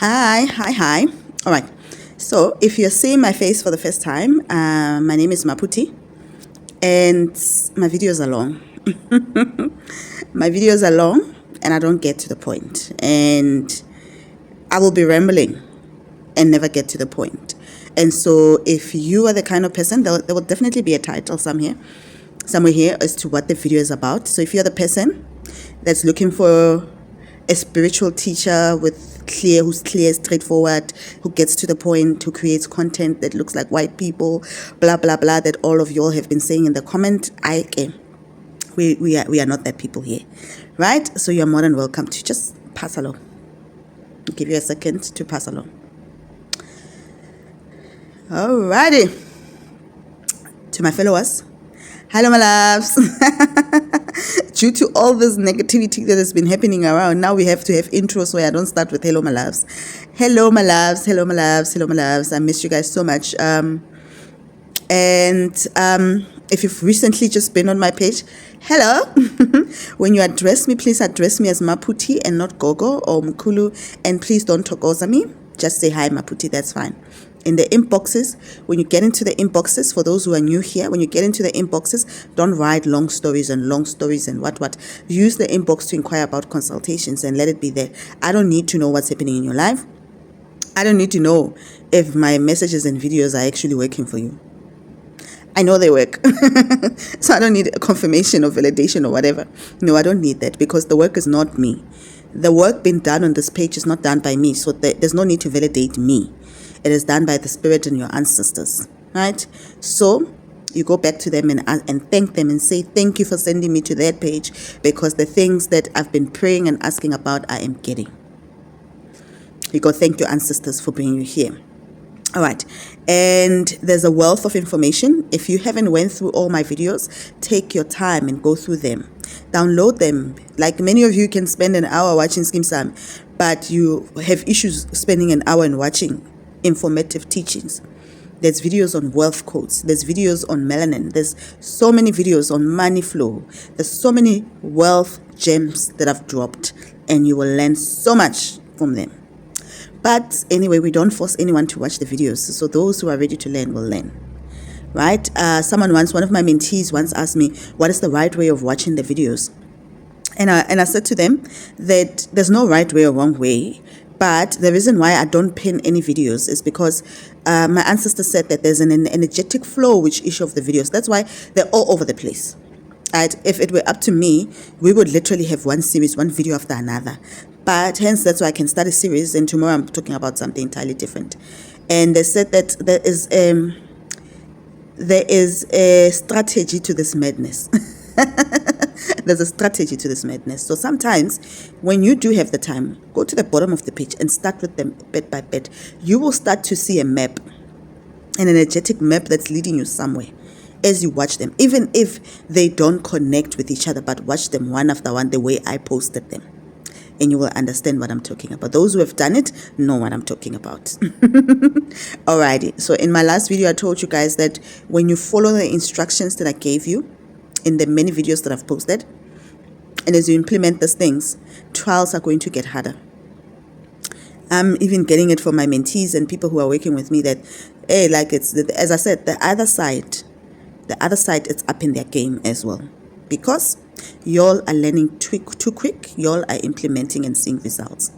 Hi. All right. So, if you're seeing my face for the first time, my name is Maputi, and my videos are long. My videos are long, and I don't get to the point, and I will be rambling and never get to the point. And so, if you are the kind of person, there will definitely be a title somewhere here as to what the video is about. So, if you're the person that's looking for a spiritual teacher who's clear, straightforward, who gets to the point, who creates content that looks like white people, blah blah blah, that all of y'all have been saying in the comment, we are not that people here, right? So you're more than welcome to just pass along. I'll give you a second to pass along. Alrighty, to my followers, hello my loves. Due to all this negativity that has been happening around, now we have to have intros where I don't start with hello my loves. Hello my loves, hello my loves, hello my loves. I miss you guys so much. If you've recently just been on my page, hello. When you address me, please address me as Maputi and not Gogo or Mkulu, and please don't togoza me. Just say hi Maputi, that's fine. In the inboxes, when you get into the inboxes, for those who are new here, when you get into the inboxes, don't write long stories and what. Use the inbox to inquire about consultations and let it be there. I don't need to know what's happening in your life. I don't need to know if my messages and videos are actually working for you. I know they work. So I don't need a confirmation or validation or whatever. No, I don't need that, because the work is not me. The work being done on this page is not done by me, so there's no need to validate me. It is done by the spirit and your ancestors, right? So you go back to them and thank them and say, thank you for sending me to that page, because the things that I've been praying and asking about, I am getting. You go thank your ancestors for bringing you here. All right. And there's a wealth of information. If you haven't went through all my videos, take your time and go through them. Download them. Like many of you can spend an hour watching Skim Sam, but you have issues spending an hour and watching informative teachings. There's videos on wealth codes. There's videos on melanin. There's so many videos on money flow. There's so many wealth gems that I've dropped, and you will learn so much from them. But anyway, we don't force anyone to watch the videos. So those who are ready to learn will learn, right? One of my mentees once asked me, what is the right way of watching the videos? And I said to them that there's no right way or wrong way. But the reason why I don't pin any videos is because my ancestors said that there's an energetic flow with each of the videos. That's why they're all over the place. Right? If it were up to me, we would literally have one series, one video after another. But hence, that's why I can start a series, and tomorrow I'm talking about something entirely different. And they said that there is a strategy to this madness. There's a strategy to this madness. So sometimes when you do have the time, go to the bottom of the page and start with them bit by bit. You will start to see a map, an energetic map that's leading you somewhere as you watch them, even if they don't connect with each other, but watch them one after one the way I posted them, and you will understand what I'm talking about. Those who have done it know what I'm talking about. Alrighty, so in my last video I told you guys that when you follow the instructions that I gave you in the many videos that I've posted, and as you implement these things, trials are going to get harder. I'm even getting it from my mentees and people who are working with me that, hey, like as I said, the other side is up in their game as well, because y'all are learning too quick. Y'all are implementing and seeing results,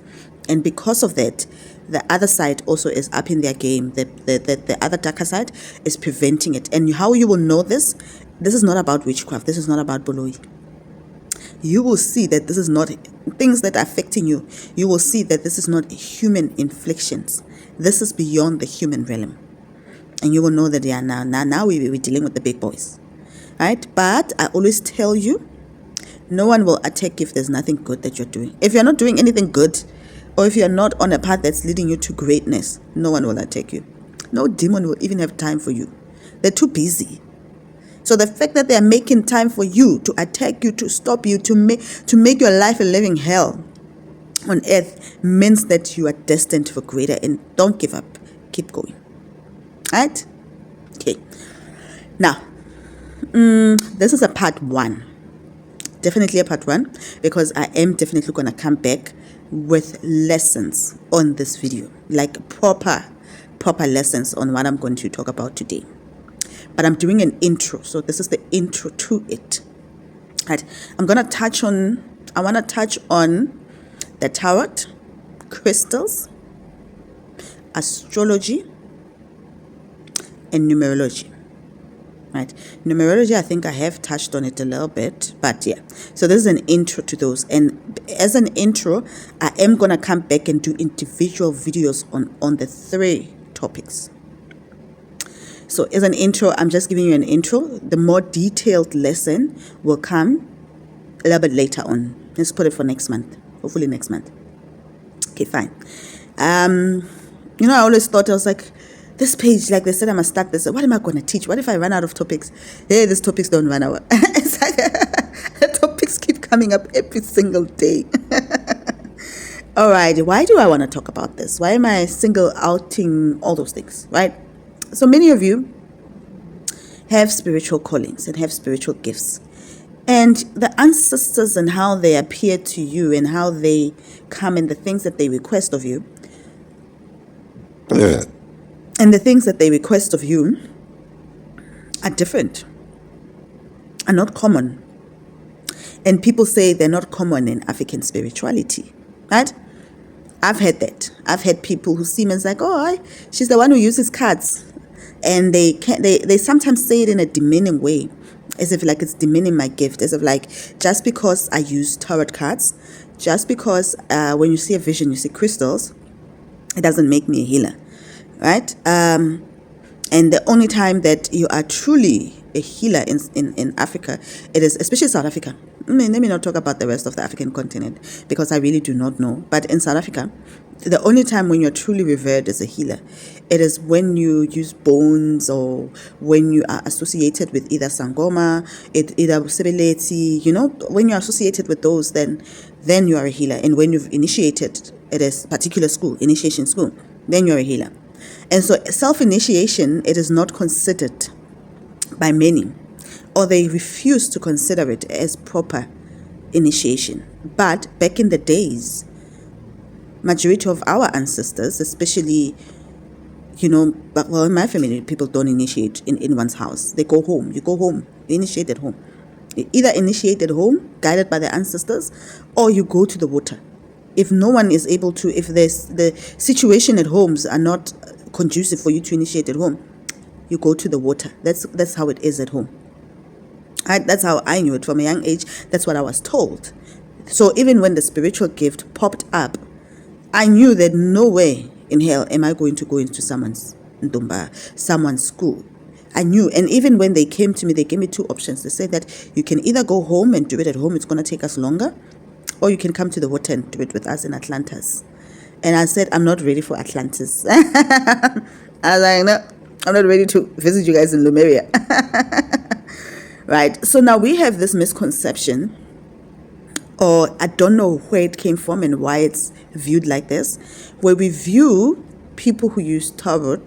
and because of that, the other side also is up in their game. The other darker side is preventing it. And how you will know this is not about witchcraft. This is not about boloi. You will see that this is not things that are affecting you. You will see that this is not human inflictions. This is beyond the human realm. And you will know that now we're dealing with the big boys. Right? But I always tell you, no one will attack if there's nothing good that you're doing. If you're not doing anything good, or if you're not on a path that's leading you to greatness, no one will attack you. No demon will even have time for you. They're too busy. So the fact that they are making time for you, to attack you, to stop you, to make your life a living hell on earth, means that you are destined for greater. And don't give up. Keep going. Right? Okay. Now, this is a part one. Definitely a part one, because I am definitely going to come back with lessons on this video, like proper lessons on what I'm going to talk about today. But I'm doing an intro, so this is the intro to it. Right. I want to touch on the tarot, crystals, astrology, and numerology. Right, numerology, I think I have touched on it a little bit, but yeah. So this is an intro to those, and as an intro, I am gonna come back and do individual videos on the 3 topics. So as an intro, I'm just giving you an intro. The more detailed lesson will come a little bit later on. Let's put it for next month, hopefully next month. Okay, fine. I always thought, I was like, this page, like they said, I must start this. What am I going to teach? What if I run out of topics? Hey, these topics don't run out. It's like the topics keep coming up every single day. All right, why do I want to talk about this? Why am I single outing all those things, right? So many of you have spiritual callings and have spiritual gifts. And the ancestors and how they appear to you and how they come and the things that they request of you. And the things that they request of you are different, are not common. And people say they're not common in African spirituality, right? I've had that. I've had people who see me as like, oh, she's the one who uses cards. And they sometimes say it in a demeaning way, as if like it's demeaning my gift, as if like just because I use tarot cards, just because when you see a vision, you see crystals, it doesn't make me a healer. Right? And the only time that you are truly a healer in Africa, it is, especially South Africa. Let me not talk about the rest of the African continent because I really do not know. But in South Africa, the only time when you're truly revered as a healer, it is when you use bones or when you are associated with either Sangoma, either Sebeleti, when you're associated with those, then you are a healer. And when you've initiated at a particular school, initiation school, then you're a healer. And so self-initiation, it is not considered by many, or they refuse to consider it as proper initiation. But back in the days, majority of our ancestors, especially, in my family, people don't initiate in one's house. They go home. You go home. You initiate at home. You either initiate at home, guided by the ancestors, or you go to the water. If no one is able to, if there's the situation at homes are not conducive for you to initiate at home, you go to the water. That's how it is at home. That's how I knew it from a young age. That's what I was told. So even when the spiritual gift popped up, I knew that no way in hell am I going to go into someone's ndumba, someone's school. I knew. And even when they came to me, they gave me 2 options. They said that you can either go home and do it at home, it's going to take us longer, or you can come to the water and do it with us in Atlantis. And I said, I'm not ready for Atlantis. I was like, no, I'm not ready to visit you guys in Lemuria. Right. So now we have this misconception, or I don't know where it came from and why it's viewed like this, where we view people who use tarot,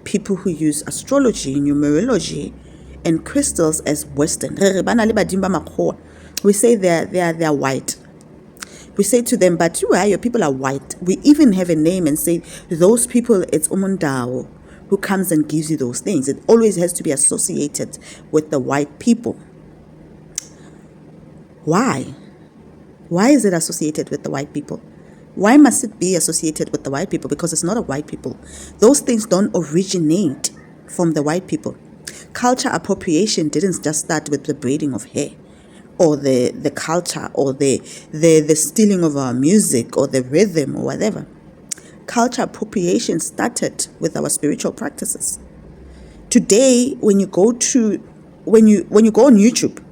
people who use astrology, numerology, and crystals as Western. We say they're white. We say to them, but your people are white. We even have a name and say, those people, it's Umundao who comes and gives you those things. It always has to be associated with the white people. Why? Why is it associated with the white people? Why must it be associated with the white people? Because it's not a white people. Those things don't originate from the white people. Culture appropriation didn't just start with the braiding of hair, or the culture, or the stealing of our music, or the rhythm, or whatever. Culture appropriation started with our spiritual practices. Today, when you go on YouTube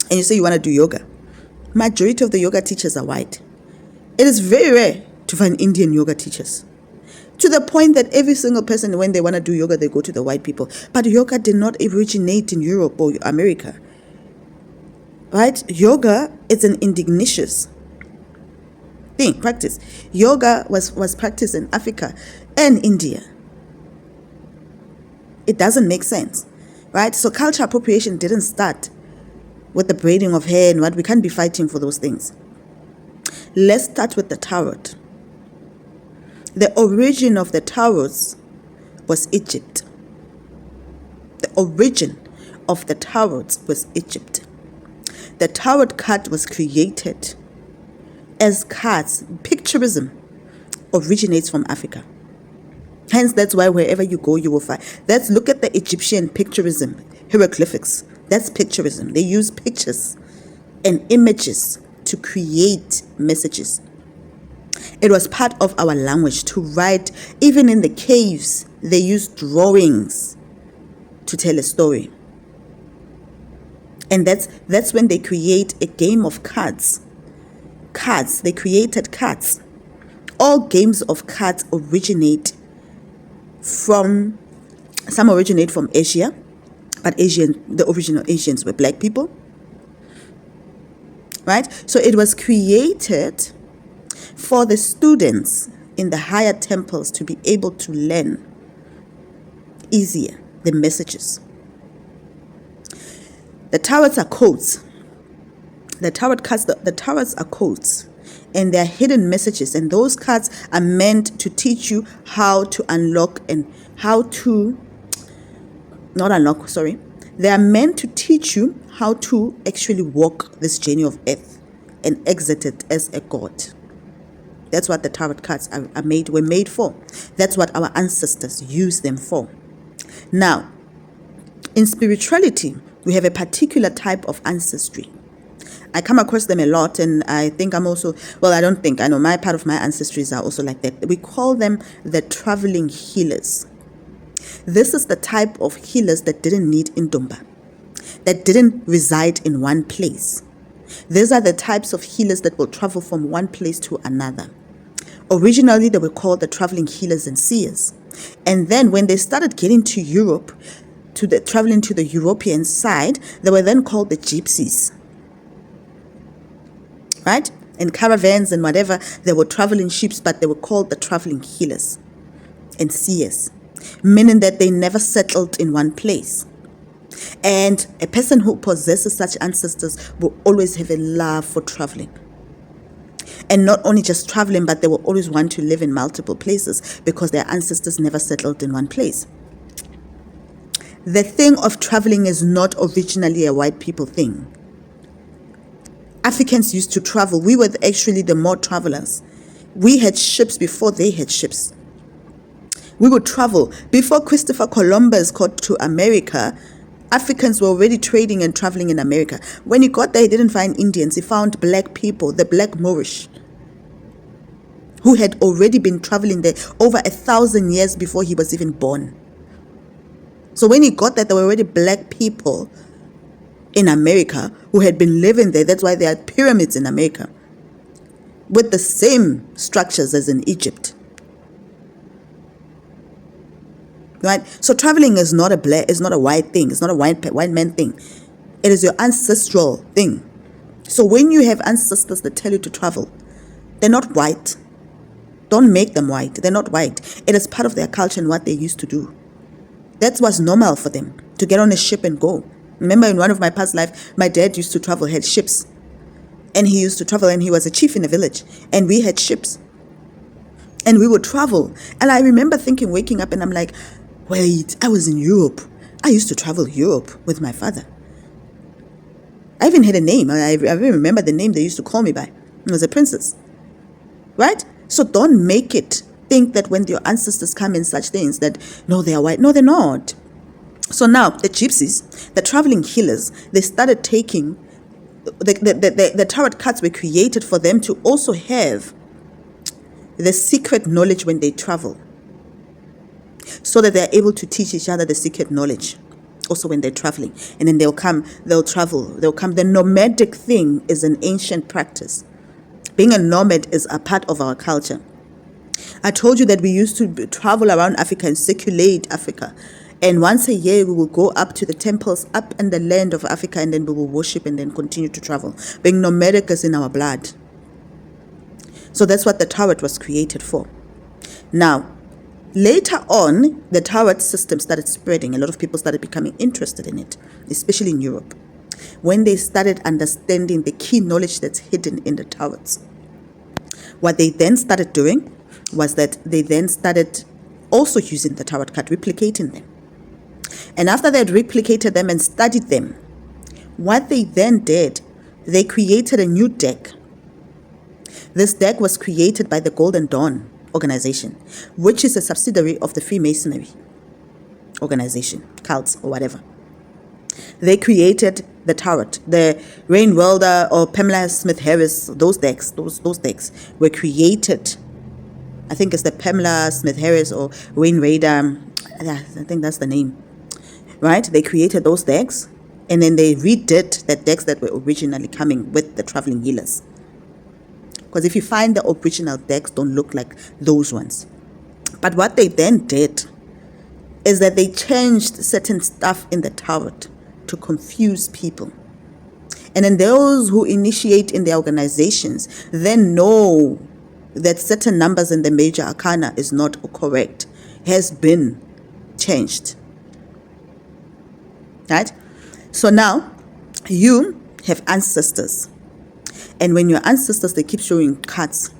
and you say you want to do yoga, majority of the yoga teachers are white. It is very rare to find Indian yoga teachers. To the point that every single person, when they want to do yoga, they go to the white people. But yoga did not originate in Europe or America. Right? Yoga is an indigenous practice. Yoga was practiced in Africa and India. It doesn't make sense. Right? So culture appropriation didn't start with the braiding of hair and what. We can't be fighting for those things. Let's start with the tarot. The origin of the tarots was Egypt. The origin of the tarots was Egypt. The tarot card was created as cards. Picturism originates from Africa. Hence, that's why wherever you go, you will find. Look at the Egyptian picturism, hieroglyphics. That's picturism. They use pictures and images to create messages. It was part of our language to write. Even in the caves, they used drawings to tell a story. And that's when they create a game of cards. They created cards. All games of cards originate from Asia, but the original Asians were black people, right? So it was created for the students in the higher temples to be able to learn easier the messages. The tarots are codes. The tarots are codes, and they are hidden messages, and those cards are meant to teach you how to unlock and how to not unlock, sorry. They are meant to teach you how to actually walk this journey of earth and exit it as a god. That's what the tarot cards were made for. That's what our ancestors used them for. Now, in spirituality, we have a particular type of ancestry. I come across them a lot, and I think I know my part of my ancestries are also like that. We call them the traveling healers. This is the type of healers that didn't need Indumba, that didn't reside in one place. These are the types of healers that will travel from one place to another. Originally, they were called the traveling healers and seers. And then when they started getting to Europe, traveling to the European side, they were then called the gypsies. Right? In caravans and whatever, they were traveling ships, but they were called the traveling healers and seers, meaning that they never settled in one place. And a person who possesses such ancestors will always have a love for traveling. And not only just traveling, but they will always want to live in multiple places because their ancestors never settled in one place. The thing of traveling is not originally a white people thing. Africans used to travel. We were actually the more travelers. We had ships before they had ships. We would travel. Before Christopher Columbus got to America, Africans were already trading and traveling in America. When he got there, he didn't find Indians. He found black people, the black Moorish, who had already been traveling there over 1,000 years before he was even born. So when he got there, there were already black people in America who had been living there. That's why there are pyramids in America with the same structures as in Egypt. Right? So traveling is not a white thing. It's not a white man thing. It is your ancestral thing. So when you have ancestors that tell you to travel, they're not white. Don't make them white. They're not white. It is part of their culture and what they used to do. That was normal for them, to get on a ship and go. Remember, in one of my past life, my dad used to travel, had ships. And he used to travel, and he was a chief in a village. And we had ships. And we would travel. And I remember thinking, waking up, and I'm like, wait, I was in Europe. I used to travel Europe with my father. I even had a name. I even remember the name they used to call me by. It was a princess. Right? So don't make it think that when your ancestors come in such things that, no, they are white. No, they're not. So now the gypsies, the traveling healers, they started taking, the tarot cards were created for them to also have the secret knowledge when they travel, so that they're able to teach each other the secret knowledge also when they're traveling. And then they'll travel. The nomadic thing is an ancient practice. Being a nomad is a part of our culture. I told you that we used to travel around Africa and circulate Africa. And once a year, we will go up to the temples up in the land of Africa, and then we will worship and then continue to travel. Being nomadic is in our blood. So that's what the tarot was created for. Now, later on, the tarot system started spreading. A lot of people started becoming interested in it, especially in Europe, when they started understanding the key knowledge that's hidden in the tarots. What they then started doing was that they then started also using the tarot card, replicating them. And after they had replicated them and studied them, what they then did, they created a new deck. This deck was created by the Golden Dawn organization, which is a subsidiary of the Freemasonry organization, cults or whatever. They created the tarot, the Rain Welder or Pamela Smith Harris, those decks were created. I think it's the Pamela Smith Harris or Rain Raider. I think that's the name, right? They created those decks, and then they redid the decks that were originally coming with the traveling healers. Because if you find the original decks don't look like those ones. But what they then did is that they changed certain stuff in the tarot to confuse people. And then those who initiate in the organizations then know that certain numbers in the major arcana is not correct, has been changed. Right? So now you have ancestors. And when your ancestors, they keep showing cards,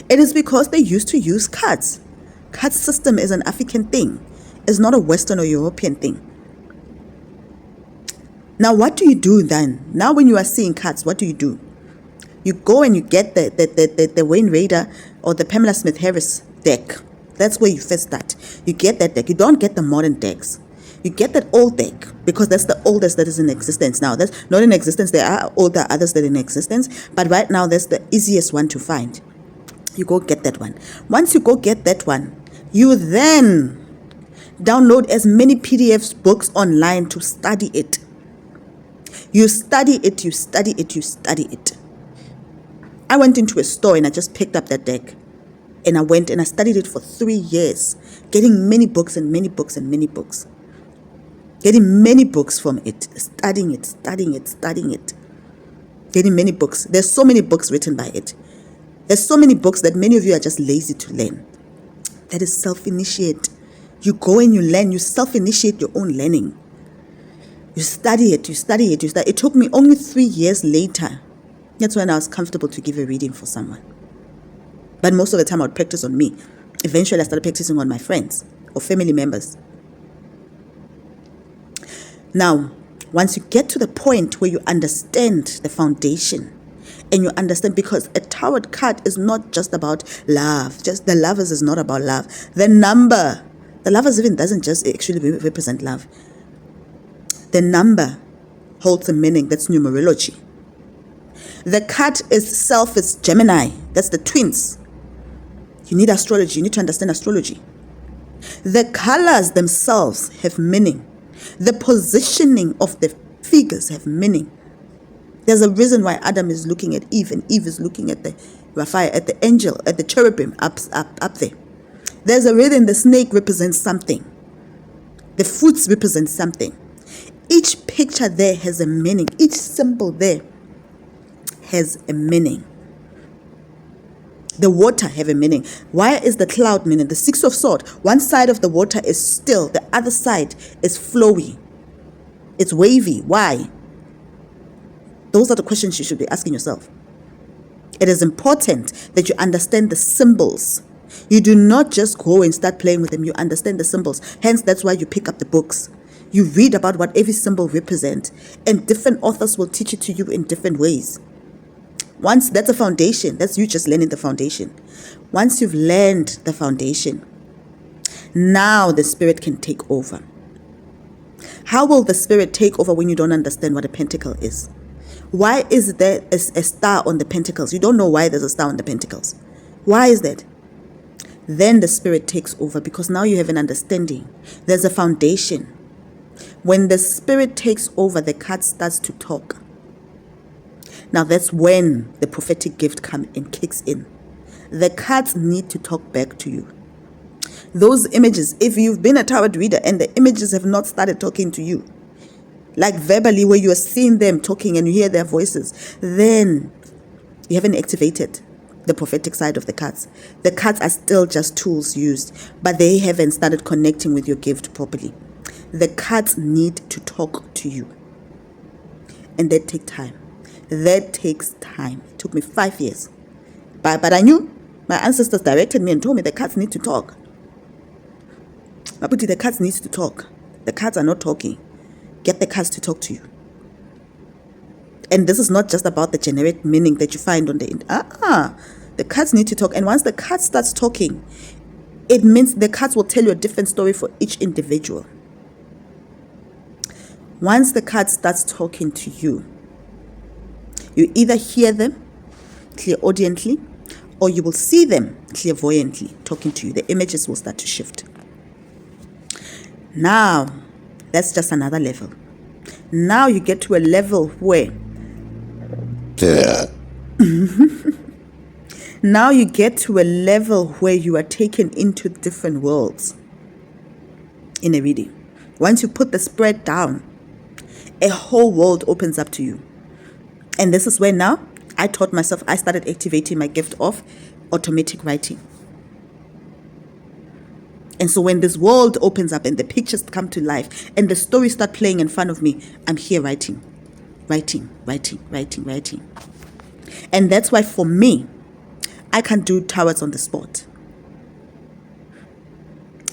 it is because they used to use cards. Card system is an African thing. It's not a Western or European thing. Now, what do you do then? Now, when you are seeing cards, what do? You go and you get the Wayne Raider or the Pamela Smith Harris deck. That's where you first start. You get that deck. You don't get the modern decks. You get that old deck because that's the oldest that is in existence now. That's not in existence. There are older others that are in existence, but right now that's the easiest one to find. You go get that one. Once you go get that one, you then download as many PDFs books online to study it. You study it, you study it, you study it. I went into a store and I just picked up that deck. And I went and I studied it for 3 years, getting many books and many books and many books. Getting many books from it, studying it. Getting many books. There's so many books written by it. There's so many books that many of you are just lazy to learn. That is self-initiate. You go and you learn, you self-initiate your own learning. You study it. It took me only 3 years later. That's when I was comfortable to give a reading for someone. But most of the time I would practice on me. Eventually I started practicing on my friends or family members. Now, once you get to the point where you understand the foundation, and you understand, because a tarot card is not just about love. Just the lovers is not about love. The lovers even doesn't just actually represent love. The number holds a meaning. That's numerology. The card itself is Gemini. That's the twins. You need astrology. You need to understand astrology. The colors themselves have meaning. The positioning of the figures have meaning. There's a reason why Adam is looking at Eve and Eve is looking at the Raphael, at the angel, at the cherubim up there. There's a reason the snake represents something. The fruits represent something. Each picture there has a meaning. Each symbol there has a meaning. The water have a meaning. Why is the cloud meaning? The Six of Swords. One side of the water is still. The other side is flowy. It's wavy. Why? Those are the questions you should be asking yourself. It is important that you understand the symbols. You do not just go and start playing with them. You understand the symbols. Hence, that's why you pick up the books. You read about what every symbol represents. And different authors will teach it to you in different ways. Once that's a foundation, that's you just learning the foundation. Once you've learned the foundation, now the spirit can take over. How will the spirit take over when you don't understand what a pentacle is? Why is there a star on the pentacles? You don't know why there's a star on the pentacles. Why is that? Then the spirit takes over because now you have an understanding. There's a foundation. When the spirit takes over, the card starts to talk. Now that's when the prophetic gift comes and kicks in. The cards need to talk back to you. Those images, if you've been a tarot reader and the images have not started talking to you, like verbally where you are seeing them talking and you hear their voices, then you haven't activated the prophetic side of the cards. The cards are still just tools used, but they haven't started connecting with your gift properly. The cards need to talk to you. And that takes time. That takes time. It took me 5 years. But I knew My ancestors directed me and told me the cards need to talk. Maputi, the cards need to talk. The cards are not talking. Get the cards to talk to you. And this is not just about the generic meaning that you find on the internet. The cards need to talk. And once the card starts talking, it means the cards will tell you a different story for each individual. Once the card starts talking to you, you either hear them clairaudiently or you will see them clairvoyantly talking to you. The images will start to shift. Now, that's just another level. Now you get to a level where now you get to a level where you are taken into different worlds in a reading. Once you put the spread down, a whole world opens up to you. And this is where now I taught myself, I started activating my gift of automatic writing. And so when this world opens up and the pictures come to life and the stories start playing in front of me, I'm here writing. And that's why for me, I can't do tarots on the spot.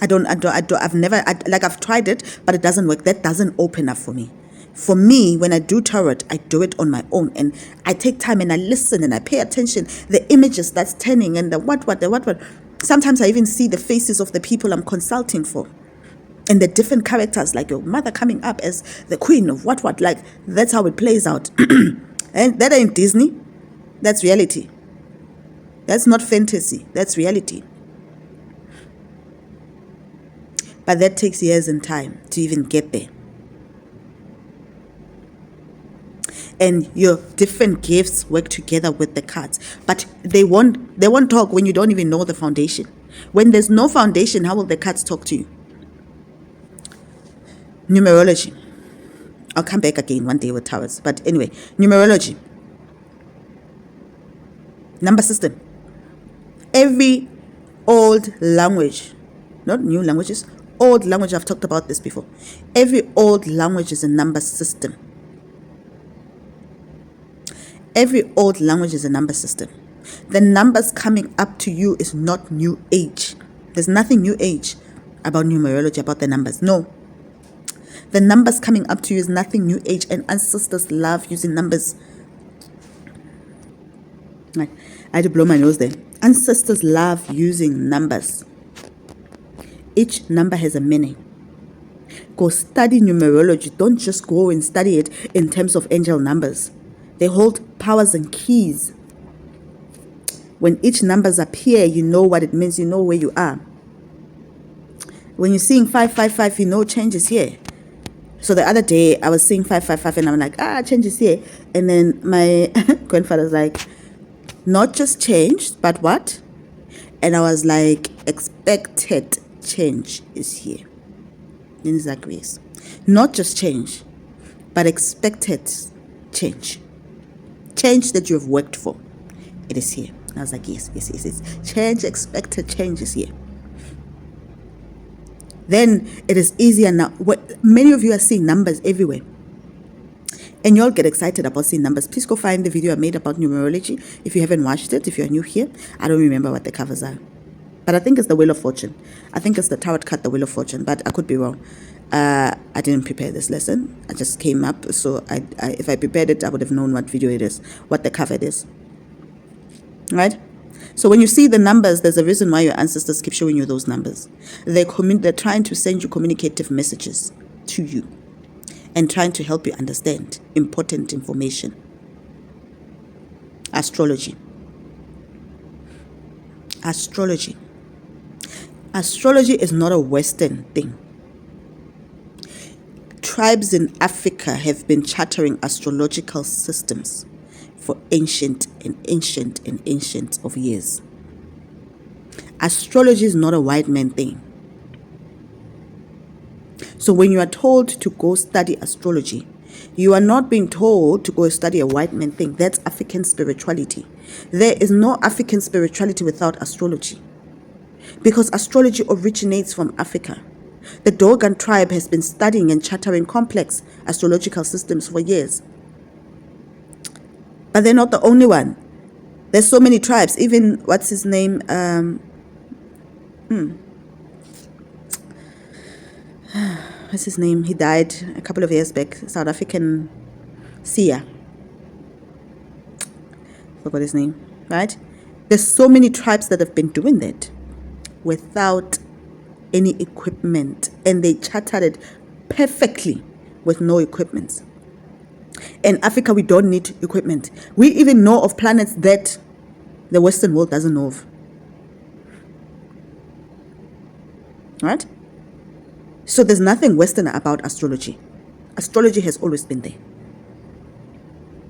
I've tried it, but it doesn't work. That doesn't open up for me. For me, when I do tarot, I do it on my own, and I take time and I listen and I pay attention. The images that's turning and the what. Sometimes I even see the faces of the people I'm consulting for, and the different characters, like your mother coming up as the queen of what. Like that's how it plays out. And that ain't Disney. That's reality. That's not fantasy. That's reality. But that takes years and time to even get there. And your different gifts work together with the cards, but they won't talk when you don't even know the foundation. When there's no foundation, how will the cards talk to you? Numerology. I'll come back again one day with tarots, but anyway, numerology, number system. Every old language, not new languages, old language, I've talked about this before. Every old language is a number system. Every old language is a number system. The numbers coming up to you is not new age. There's nothing new age about numerology, about the numbers. No. The numbers coming up to you is nothing new age, and ancestors love using numbers. I had to blow my nose there. Ancestors love using numbers. Each number has a meaning. Go study numerology. Don't just go and study it in terms of angel numbers. They hold powers and keys. When each numbers appear, you know what it means. You know where you are. When you're seeing 555, you know change is here. So the other day, I was seeing 555 and I'm like, change is here. And then my grandfather's like, not just changed, but what? And I was like, expected change is here. In Zacharias. Not just change, but expected change. Change that you have worked for. It is here. I was like, yes. Change, expected change is here. Then it is easier now. Many of you are seeing numbers everywhere. And you all get excited about seeing numbers. Please go find the video I made about numerology. If you haven't watched it, if you're new here, I don't remember what the covers are. But I think it's the Wheel of Fortune. I think it's the tarot card, the Wheel of Fortune. But I could be wrong. I didn't prepare this lesson. I just came up. So if I prepared it, I would have known what video it is, what the cover it is. Right? So when you see the numbers, there's a reason why your ancestors keep showing you those numbers. They're trying to send you communicative messages to you and trying to help you understand important information. Astrology. Astrology is not a Western thing. Tribes in Africa have been chartering astrological systems for ancient of years. Astrology is not a white man thing. So when you are told to go study astrology, you are not being told to go study a white man thing. That's African spirituality. There is no African spirituality without astrology, because astrology originates from Africa. The Dogon tribe has been studying and chartering complex astrological systems for years. But they're not the only one. There's so many tribes. Even, what's his name? What's his name? He died a couple of years back. South African seer. Forgot his name. Right? There's so many tribes that have been doing that without any equipment. And they charted it perfectly with no equipment. In Africa, we don't need equipment. We even know of planets that the Western world doesn't know of. Right? So there's nothing Western about astrology. Astrology has always been there.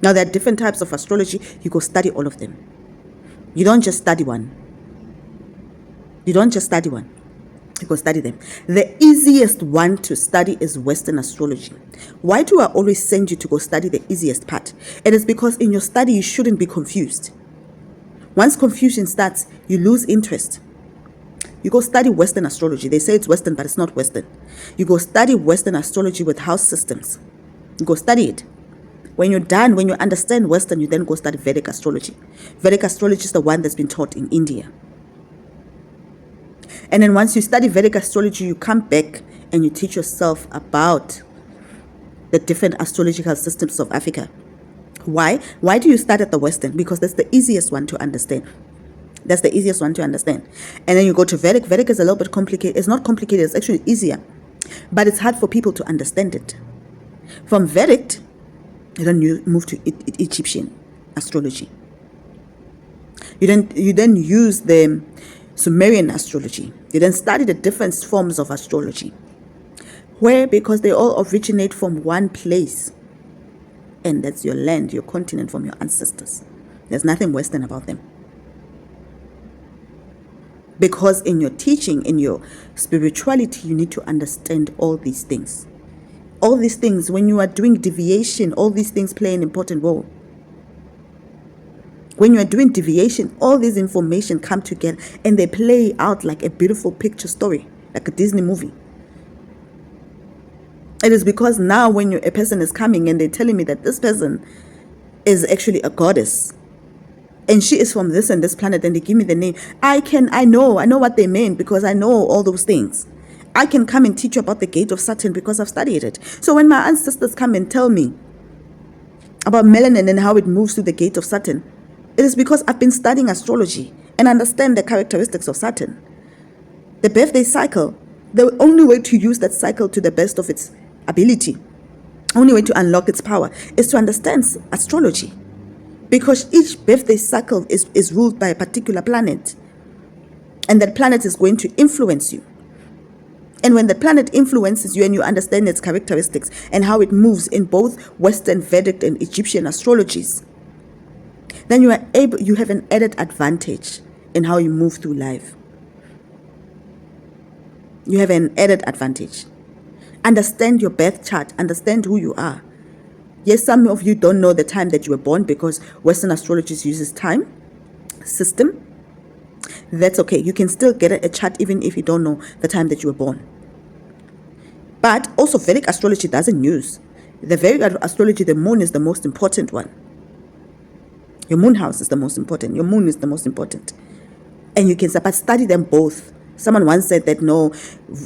Now, there are different types of astrology. You go study all of them. You don't just study one. You don't just study one. You go study them. The easiest one to study is Western astrology. Why do I always send you to go study the easiest part? It is because in your study, you shouldn't be confused. Once confusion starts, you lose interest. You go study Western astrology. They say it's Western, but it's not Western. You go study Western astrology with house systems. You go study it. When you're done, when you understand Western, you then go study Vedic astrology. Vedic astrology is the one that's been taught in India. And then once you study Vedic astrology, you come back and you teach yourself about the different astrological systems of Africa. Why? Why do you start at the Western? Because that's the easiest one to understand. That's the easiest one to understand. And then you go to Vedic. Vedic is a little bit complicated. It's not complicated. It's actually easier. But it's hard for people to understand it. From Vedic, then you move to Egyptian astrology. You then use the Sumerian astrology. You then study the different forms of astrology. Where? Because they all originate from one place. And that's your land, your continent, from your ancestors. There's nothing Western about them. Because in your teaching, in your spirituality, you need to understand all these things. All these things, when you are doing deviation, all these things play an important role. When you are doing deviation, all this information come together and they play out like a beautiful picture story, like a Disney movie. It is because now when a person is coming and they're telling me that this person is actually a goddess and she is from this and this planet, and they give me the name, I know what they mean because I know all those things. I can come and teach you about the gate of Saturn because I've studied it. So when my ancestors come and tell me about melanin and how it moves through the gate of Saturn, it is because I've been studying astrology and understand the characteristics of Saturn. The birthday cycle, the only way to use that cycle to the best of its ability, only way to unlock its power, is to understand astrology. Because each birthday cycle is ruled by a particular planet. And that planet is going to influence you. And when the planet influences you and you understand its characteristics and how it moves in both Western, Vedic, and Egyptian astrologies, then you have an added advantage in how you move through life. You have an added advantage. Understand your birth chart. Understand who you are. Yes, some of you don't know the time that you were born because Western astrology uses time system. That's okay. You can still get a chart even if you don't know the time that you were born. But also Vedic astrology doesn't use. The Vedic astrology, the moon is the most important one. Your moon house is the most important. Your moon is the most important. And you can study them both. Someone once said that no,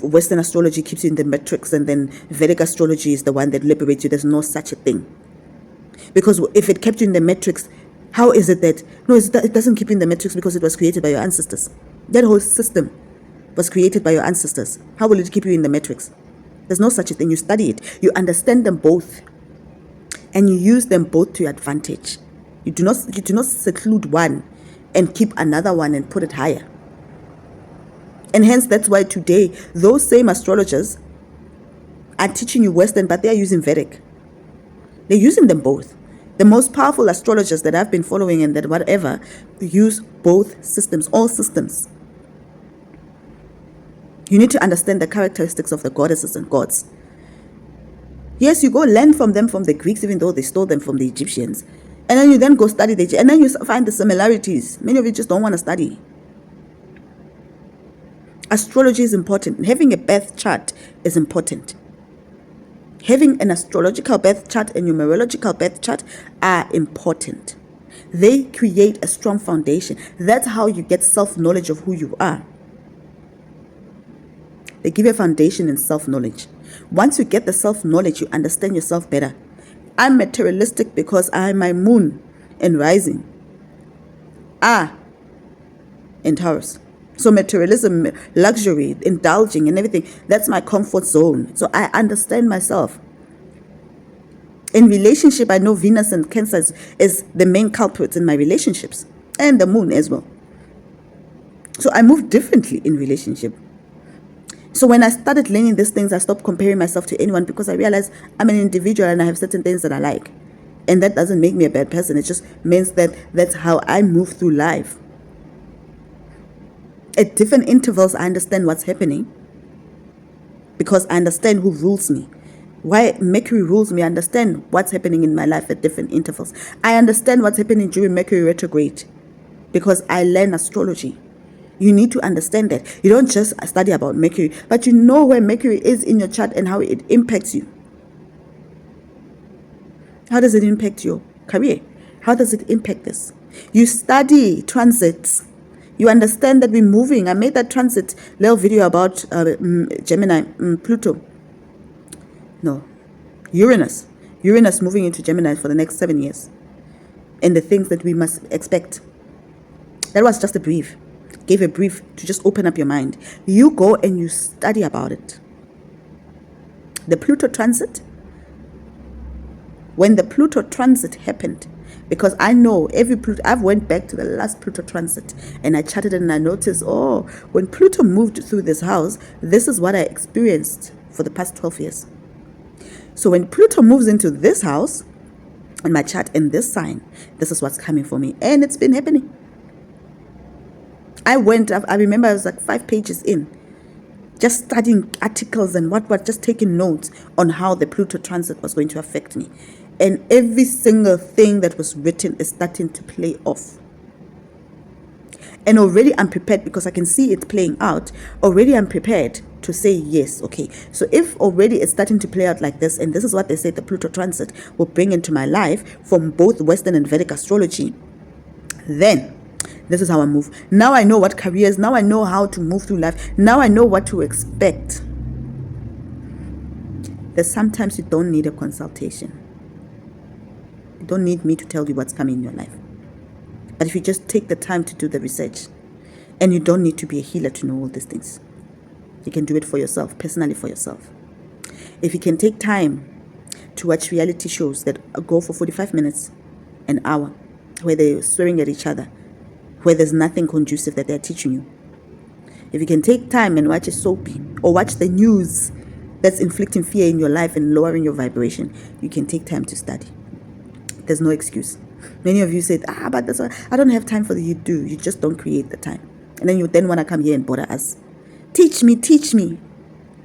Western astrology keeps you in the matrix and then Vedic astrology is the one that liberates you. There's no such a thing. Because if it kept you in the matrix, how is it that... No, it doesn't keep you in the matrix because it was created by your ancestors. That whole system was created by your ancestors. How will it keep you in the matrix? There's no such a thing. You study it. You understand them both. And you use them both to your advantage. You do not seclude one and keep another one and put it higher. And hence, that's why today, those same astrologers are teaching you Western, but they are using Vedic. They're using them both. The most powerful astrologers that I've been following and that whatever use both systems, all systems. You need to understand the characteristics of the goddesses and gods. Yes, you go learn from them from the Greeks, even though they stole them from the Egyptians. And then you then go study and then you find the similarities. Many of you just don't want to study. Astrology is important. Having a birth chart is important. Having an astrological birth chart and numerological birth chart are important. They create a strong foundation. That's how you get self-knowledge of who you are. They give you a foundation in self-knowledge. Once you get the self-knowledge, you understand yourself better. I'm materialistic because I'm my moon and rising in Taurus. So materialism, luxury, indulging and everything, that's my comfort zone. So I understand myself. In relationship, I know Venus and Cancer is the main culprits in my relationships, and the moon as well. So I move differently in relationship. So when I started learning these things, I stopped comparing myself to anyone because I realized I'm an individual and I have certain things that I like. And that doesn't make me a bad person. It just means that that's how I move through life. At different intervals, I understand what's happening because I understand who rules me. Why Mercury rules me, I understand what's happening in my life at different intervals. I understand what's happening during Mercury retrograde because I learn astrology. You need to understand that. You don't just study about Mercury, but you know where Mercury is in your chart and how it impacts you. How does it impact your career? How does it impact this? You study transits. You understand that we're moving. I made that transit little video about Gemini, Pluto. No, Uranus. Uranus moving into Gemini for the next 7 years. And the things that we must expect. That was just a brief. Gave a brief to just open up your mind. You go and you study about it. The Pluto transit. When the Pluto transit happened, because I know every Pluto, I've went back to the last Pluto transit and I charted it and I noticed, when Pluto moved through this house, this is what I experienced for the past 12 years. So when Pluto moves into this house, in my chart, in this sign, this is what's coming for me. And it's been happening. I remember I was like 5 pages in, just studying articles and just taking notes on how the Pluto transit was going to affect me. And every single thing that was written is starting to play off. And already I'm prepared because I can see it playing out. Already I'm prepared to say yes, okay. So if already it's starting to play out like this, and this is what they say the Pluto transit will bring into my life from both Western and Vedic astrology, then this is how I move. Now I know what careers, now I know how to move through life. Now I know what to expect. That sometimes you don't need a consultation. You don't need me to tell you what's coming in your life. But if you just take the time to do the research, and you don't need to be a healer to know all these things. You can do it for yourself, personally for yourself. If you can take time to watch reality shows that go for 45 minutes, an hour, where they're swearing at each other, where there's nothing conducive that they're teaching you. If you can take time and watch a soapy or watch the news that's inflicting fear in your life and lowering your vibration, you can take time to study. There's no excuse. Many of you said, but that's why I don't have time for you. Do. You just don't create the time. And then you want to come here and bother us. Teach me. I'm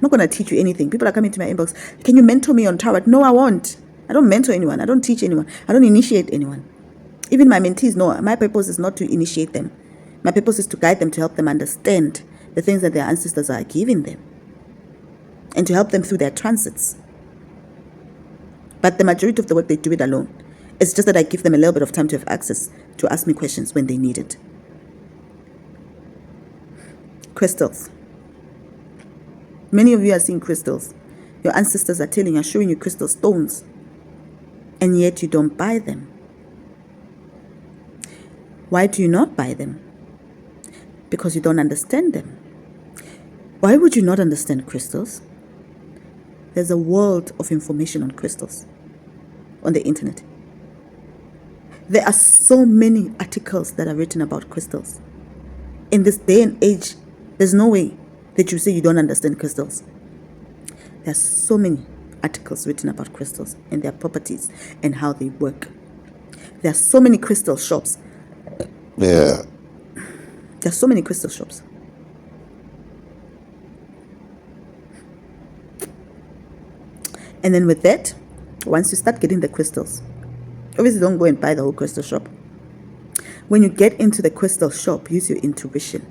not going to teach you anything. People are coming to my inbox. Can you mentor me on tarot? No, I won't. I don't mentor anyone. I don't teach anyone. I don't initiate anyone. Even my mentees, no. My purpose is not to initiate them. My purpose is to guide them, to help them understand the things that their ancestors are giving them. And to help them through their transits. But the majority of the work, they do it alone. It's just that I give them a little bit of time to have access to ask me questions when they need it. Crystals. Many of you are seeing crystals. Your ancestors are showing you crystal stones. And yet you don't buy them. Why do you not buy them? Because you don't understand them. Why would you not understand crystals? There's a world of information on crystals on the internet. There are so many articles that are written about crystals. In this day and age, there's no way that you say you don't understand crystals. There are so many articles written about crystals and their properties and how they work. There are so many crystal shops. There are so many crystal shops. And then with that, once you start getting the crystals, obviously don't go and buy the whole crystal shop. When you get into the crystal shop, use your intuition.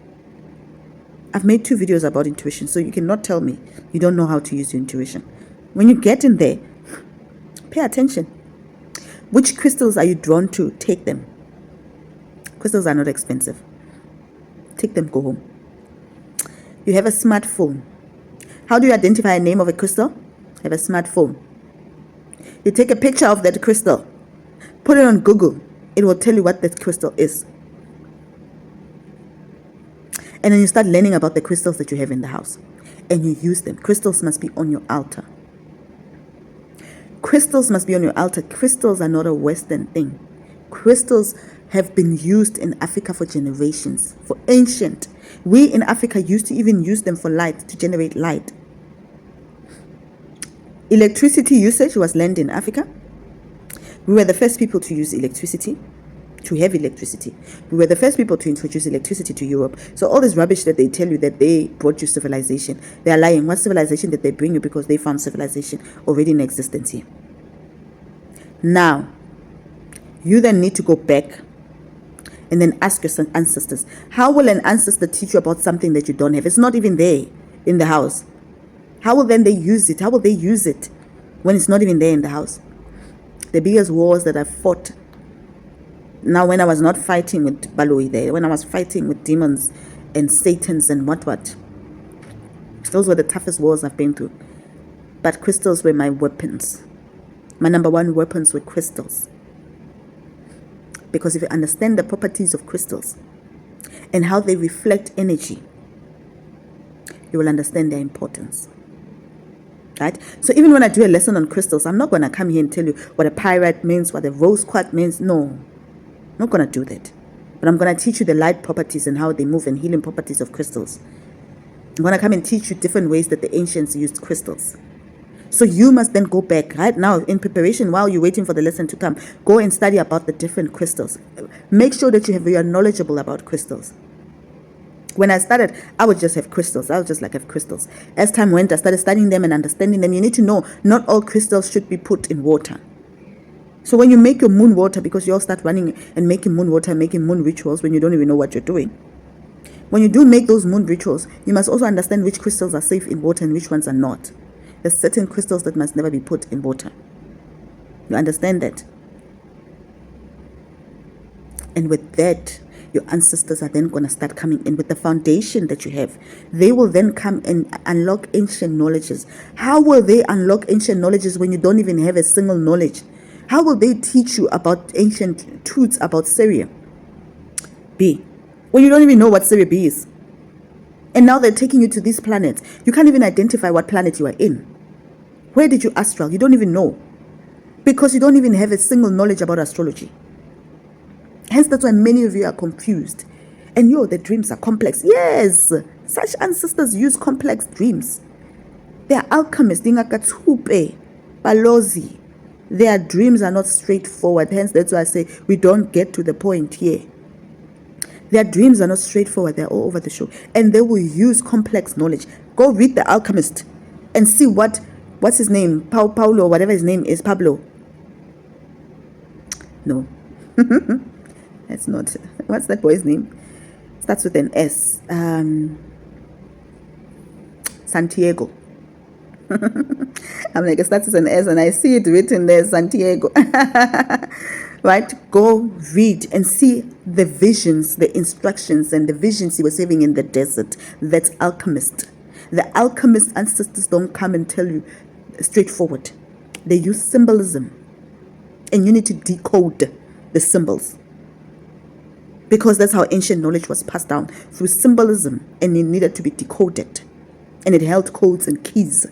I've made 2 videos about intuition, so you cannot tell me you don't know how to use your intuition. When you get in there, pay attention. Which crystals are you drawn to? Take them. Crystals are not expensive. Take them, go home. You have a smartphone. How do you identify a name of a crystal? You have a smartphone. You take a picture of that crystal, put it on Google. It will tell you what that crystal is. And then you start learning about the crystals that you have in the house. And you use them. Crystals must be on your altar. Crystals must be on your altar. Crystals are not a Western thing. Crystals have been used in Africa for generations, for ancient. We in Africa used to even use them for light, to generate light. Electricity usage was learned in Africa. We were the first people to use electricity, to have electricity. We were the first people to introduce electricity to Europe. So all this rubbish that they tell you that they brought you civilization, they are lying. What civilization did they bring you? Because they found civilization already in existence here. Now, you then need to go back and then ask your ancestors. How will an ancestor teach you about something that you don't have? It's not even there in the house. How will then they use it? How will they use it when it's not even there in the house? The biggest wars that I fought, now when I was not fighting with Baloi there, when I was fighting with demons and Satans and what, those were the toughest wars I've been through. But crystals were my weapons. My number one weapons were crystals. Because if you understand the properties of crystals and how they reflect energy, you will understand their importance. Right? So even when I do a lesson on crystals, I'm not going to come here and tell you what a pyrite means, what a rose quartz means. No, I'm not going to do that. But I'm going to teach you the light properties and how they move and healing properties of crystals. I'm going to come and teach you different ways that the ancients used crystals. So you must then go back right now in preparation while you're waiting for the lesson to come. Go and study about the different crystals. Make sure that you are knowledgeable about crystals. When I started, I would just have crystals. I would just have crystals. As time went, I started studying them and understanding them. You need to know not all crystals should be put in water. So when you make your moon water, because you all start running and making moon water, making moon rituals when you don't even know what you're doing. When you do make those moon rituals, you must also understand which crystals are safe in water and which ones are not. There's certain crystals that must never be put in water. You understand that? And with that, your ancestors are then going to start coming in with the foundation that you have. They will then come and unlock ancient knowledges. How will they unlock ancient knowledges when you don't even have a single knowledge? How will they teach you about ancient truths about Syria B when you don't even know what Syria B is? And now they're taking you to these planets. You can't even identify what planet you are in. Where did you astral? You don't even know. Because you don't even have a single knowledge about astrology. Hence, that's why many of you are confused. And the dreams are complex. Yes, such ancestors use complex dreams. They are alchemists. Balozi. Their dreams are not straightforward. Hence, that's why I say we don't get to the point here. Their dreams are not straightforward. They're all over the show. And they will use complex knowledge. Go read The Alchemist and see what's his name? Paulo, whatever his name is. Pablo. No. That's not. What's that boy's name? Starts with an S. Santiago. I'm like, it starts with an S and I see it written there, Santiago. Right? Go read and see the visions, the instructions and the visions he was having in the desert. That's alchemist. The alchemist ancestors don't come and tell you straightforward. They use symbolism. And you need to decode the symbols. Because that's how ancient knowledge was passed down, through symbolism, and it needed to be decoded. And it held codes and keys.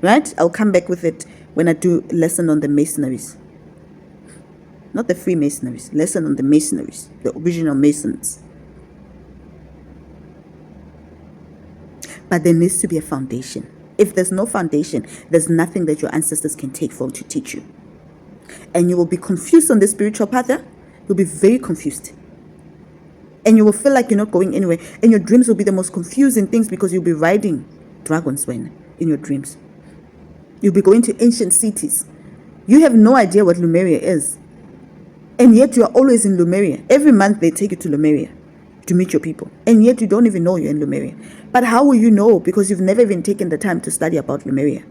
Right? I'll come back with it when I do a lesson on the masonries. Not the Freemasonries. Lesson on the masonries. The original masons. But there needs to be a foundation. If there's no foundation, there's nothing that your ancestors can take from to teach you. And you will be confused on the spiritual path. You'll be very confused. And you will feel like you're not going anywhere. And your dreams will be the most confusing things because you'll be riding dragons in your dreams. You'll be going to ancient cities. You have no idea what Lemuria is. And yet you are always in Lemuria. Every month they take you to Lemuria to meet your people. And yet you don't even know you're in Lemuria. But how will you know? Because you've never even taken the time to study about Lemuria.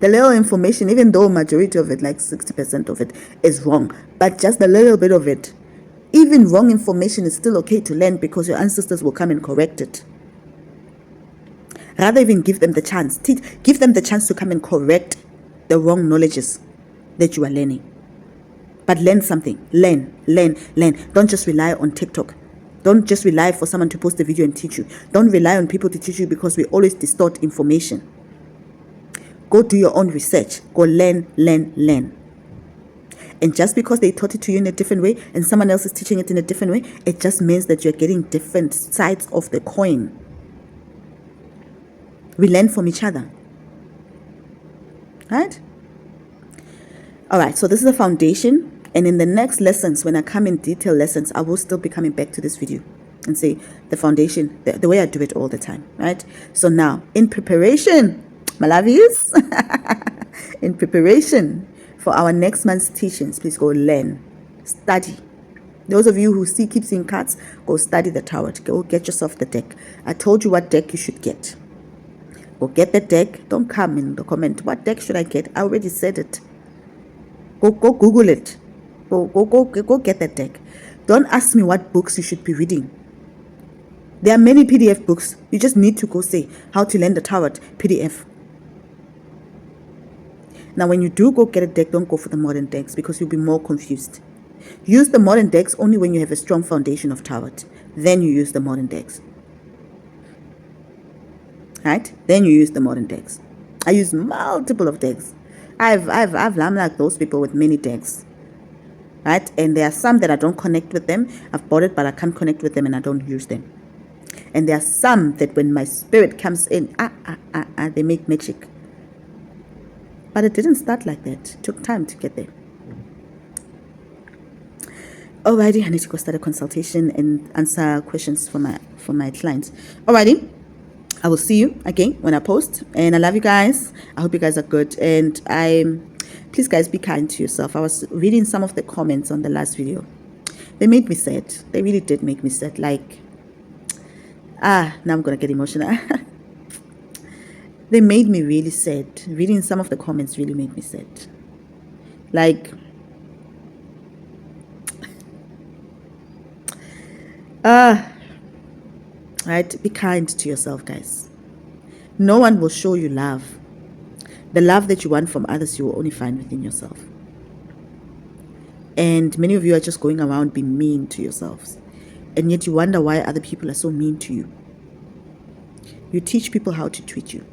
The little information, even though majority of it, like 60% of it, is wrong. But just a little bit of it Even wrong information is still okay to learn because your ancestors will come and correct it. Rather even give them the chance. Give them the chance to come and correct the wrong knowledges that you are learning. But learn something. Learn. Don't just rely on TikTok. Don't just rely for someone to post a video and teach you. Don't rely on people to teach you because we always distort information. Go do your own research. Go learn. And just because they taught it to you in a different way and someone else is teaching it in a different way, it just means that you're getting different sides of the coin. We learn from each other. Right? Alright, so this is the foundation. And in the next lessons, when I come in detail lessons, I will still be coming back to this video and say the foundation, the way I do it all the time. Right? So now, in preparation, my lovies, in preparation for our next month's teachings, please go learn, study. Those of you who keep seeing cards, go study the tarot. Go get yourself the deck. I told you what deck you should get. Go get the deck. Don't come in the comment. What deck should I get? I already said it. Go Google it. Go get that deck. Don't ask me what books you should be reading. There are many PDF books. You just need to go say how to learn the tarot PDF. Now, when you do go get a deck, don't go for the modern decks because you'll be more confused. Use the modern decks only when you have a strong foundation of tarot. Then you use the modern decks. Right? Then you use the modern decks. I use multiple of decks. I'm like those people with many decks. Right? And there are some that I don't connect with them. I've bought it, but I can't connect with them and I don't use them. And there are some that when my spirit comes in, they make magic. But it didn't start like that. It took time to get there. Alrighty, I need to go start a consultation and answer questions for my clients. Alrighty, I will see you again when I post. And I love you guys. I hope you guys are good. And please guys, be kind to yourself. I was reading some of the comments on the last video. They made me sad. They really did make me sad. Like, now I'm gonna get emotional. They made me really sad. Reading some of the comments really made me sad. Like, right? Be kind to yourself, guys. No one will show you love. The love that you want from others, you will only find within yourself. And many of you are just going around being mean to yourselves. And yet you wonder why other people are so mean to you. You teach people how to treat you.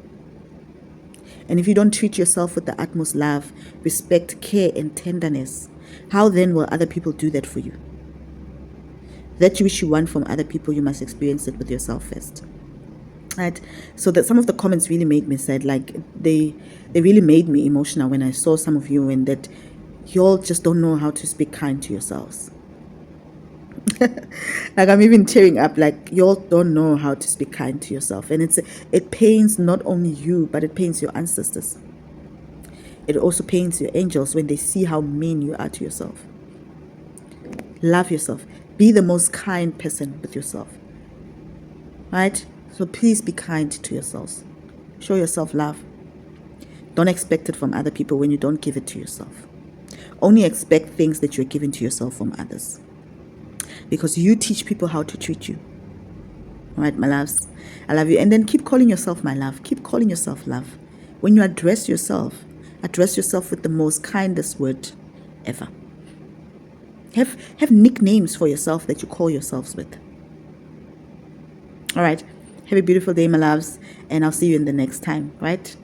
And if you don't treat yourself with the utmost love, respect, care, and tenderness, how then will other people do that for you? That which you want from other people, you must experience it with yourself first. Right? So that some of the comments really made me sad. Like they really made me emotional when I saw some of you and that you all just don't know how to speak kind to yourselves. Like I'm even tearing up. Like you all don't know how to speak kind to yourself, and it pains not only you, but it pains your ancestors. It also pains your angels when they see how mean you are to yourself. Love yourself. Be the most kind person with yourself. Right? So please be kind to yourselves. Show yourself love. Don't expect it from other people when you don't give it to yourself. Only expect things that you're giving to yourself from others. Because you teach people how to treat you. All right, my loves. I love you. And then keep calling yourself my love. Keep calling yourself love. When you address yourself with the most kindest word ever. Have nicknames for yourself that you call yourselves with. All right. Have a beautiful day, my loves. And I'll see you in the next time, right?